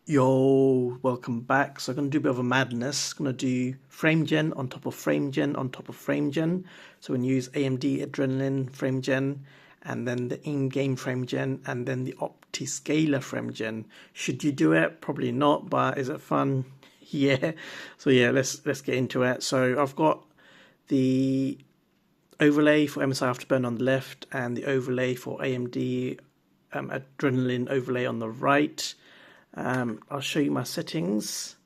Yo, welcome back. So I'm going to do a bit of a madness. Going to do frame gen on top of frame gen on top of frame gen. So we're going to use AMD Adrenalin frame gen and then the in-game frame gen and then the OptiScaler frame gen. Should you do it? Probably not, but is it fun? Yeah. So yeah, let's get into it. So I've got the overlay for MSI Afterburn on the left and the overlay for AMD Adrenalin overlay on the right. I'll show you my settings.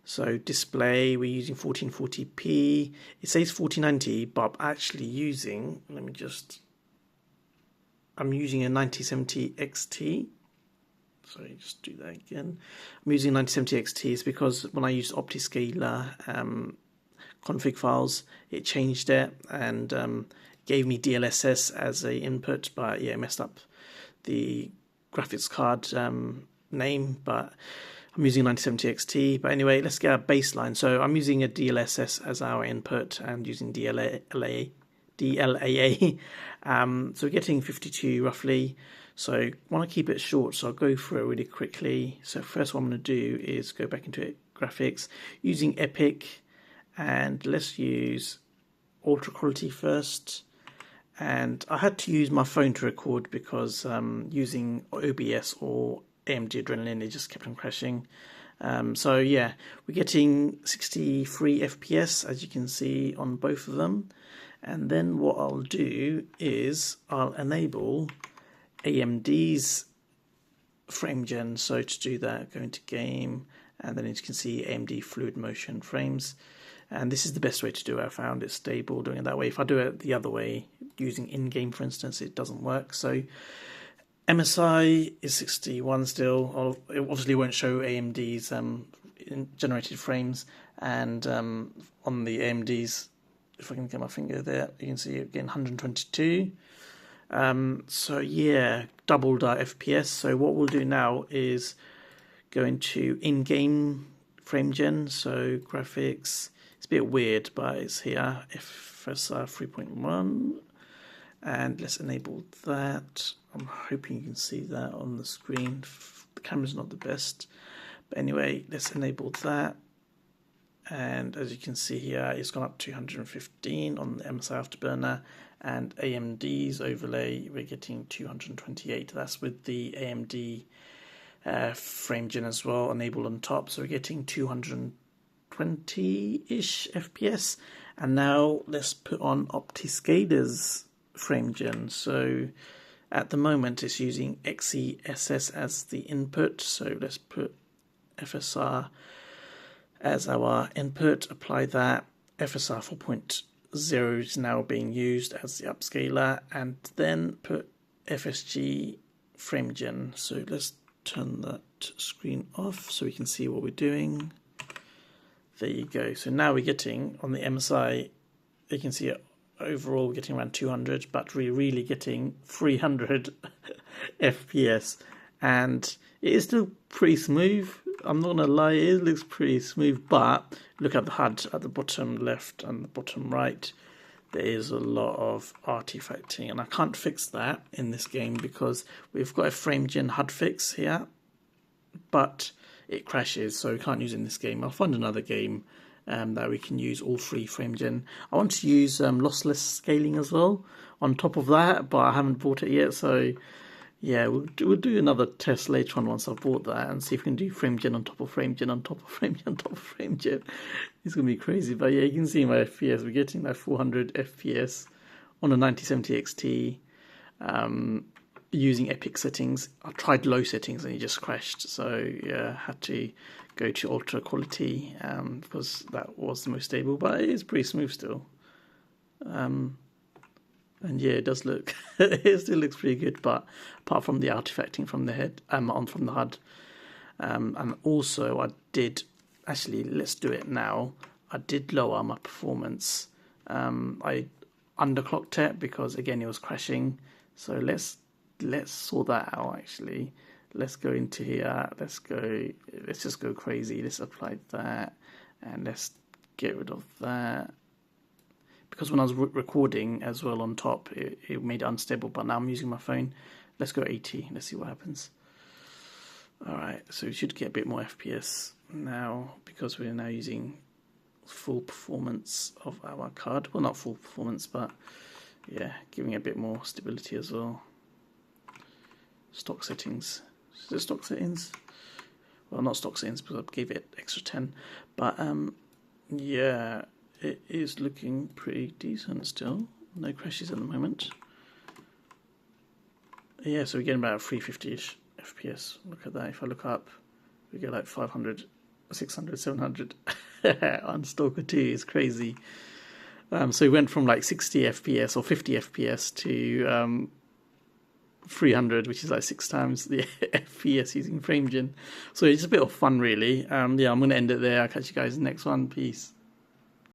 So display, we're using 1440p. It says 4090, but I'm actually using, I'm using a 9070 XT. Sorry, just do that again. I'm using 9070 XT. It's because when I used OptiScaler config files, it changed it and gave me DLSS as a input, but yeah, it messed up the graphics card name, but I'm using 9070 XT. But anyway, let's get a baseline. So I'm using a DLSS as our input and using DLAA. So we're getting 52 roughly. So I want to keep it short, so I'll go through it really quickly. So first what I'm going to do is go back into graphics using Epic, and let's use ultra quality first. And I had to use my phone to record because using OBS or AMD Adrenalin, it just kept on crashing. So yeah, we're getting 63 FPS as you can see on both of them. And then what I'll do is I'll enable AMD's frame gen. So to do that, go into game, and then as you can see AMD fluid motion frames. And this is the best way to do it. I found it stable doing it that way. If I do it the other way, using in-game for instance, it doesn't work. So MSI is 61 still. It obviously won't show AMD's generated frames, and on the AMD's, if I can get my finger there, you can see again 122. So yeah, doubled our FPS. So what we'll do now is go into in-game frame gen. So graphics, it's a bit weird, but it's here, FSR 3.1, and let's enable that. I'm hoping you can see that on the screen. The camera's not the best, but anyway, let's enable that. And as you can see here, it's gone up to 215 on the MSI Afterburner, and AMD's overlay, we're getting 228. That's with the AMD frame gen as well enabled on top, so we're getting 220-ish FPS. And now let's put on OptiScaler's frame gen. So at the moment it's using XeSS as the input, so let's put FSR as our input, apply that. FSR 4.0 is now being used as the upscaler, and then put FSG frame gen. So let's turn that screen off so we can see what we're doing. There you go. So now we're getting on the MSI, you can see it overall we're getting around 200, but we're really getting 300 FPS, and it is still pretty smooth. I'm not gonna lie, it looks pretty smooth, but look at the HUD at the bottom left and the bottom right. There is a lot of artifacting, and I can't fix that in this game because we've got a frame gen HUD fix here, but it crashes, so we can't use it in this game. I'll find another game that we can use all three frame gen. I want to use lossless scaling as well on top of that, but I haven't bought it yet, so yeah, we'll do another test later on once I've bought that and see if we can do frame gen on top of frame gen on top of frame gen on top of frame gen. It's going to be crazy, but yeah, you can see my FPS. We're getting like 400 FPS on a 9070 XT using Epic settings. I tried low settings and it just crashed, so yeah, I had to go to ultra quality because that was the most stable, but it is pretty smooth still. And yeah, it does look, it still looks pretty good, but apart from the artifacting from the head, from the HUD. And also I did, actually, let's do it now. I did lower my performance. I underclocked it because again, it was crashing. So let's sort that out actually. Let's go into here, let's just go crazy. Let's apply that and let's get rid of that. Because when I was recording as well on top, it made it unstable, but now I'm using my phone. Let's go 80, let's see what happens. Alright, so we should get a bit more FPS now because we're now using full performance of our card. Well, not full performance, but yeah, giving it a bit more stability as well. Stock settings. Is it stock settings? Well, not stock settings because I gave it extra 10. But yeah, it is looking pretty decent still. No crashes at the moment. Yeah, so we're getting about 350-ish FPS. Look at that. If I look up, we get like 500, 600, 700 on Stalker 2. It's crazy. So we went from like 60 FPS or 50 FPS to 300, which is like 6 times the FPS using FrameGen. So it's a bit of fun, really. Yeah, I'm going to end it there. I'll catch you guys in the next one. Peace.